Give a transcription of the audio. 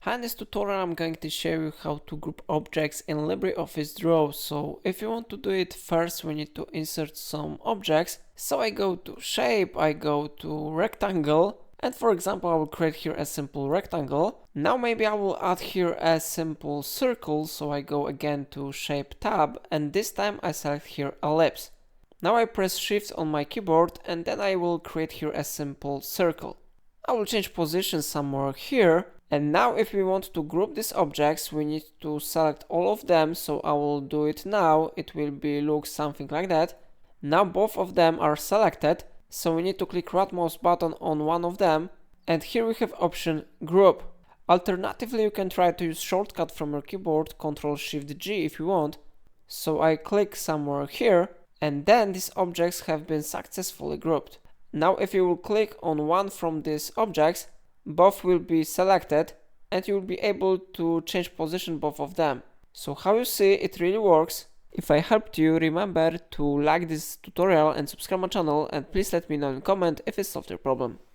Hi, in this tutorial I'm going to show you how to group objects in LibreOffice Draw. So if you want to do it, first we need to insert some objects. So I go to shape, I go to rectangle, and for example I will create here a simple rectangle. Now maybe I will add here a simple circle, so I go again to shape tab, and this time I select here ellipse. Now I press shift on my keyboard and then I will create here a simple circle. I will change position somewhere here. And now if we want to group these objects, we need to select all of them. So I will do it now. It will look something like that. Now both of them are selected. So we need to click right mouse button on one of them. And here we have option group. Alternatively, you can try to use shortcut from your keyboard, Ctrl+Shift+G if you want. So I click somewhere here. And then these objects have been successfully grouped. Now if you will click on one from these objects, both will be selected and you will be able to change position both of them. So how you see, it really works. If I helped you, remember to like this tutorial and subscribe my channel, and please let me know in comment if it solved your problem.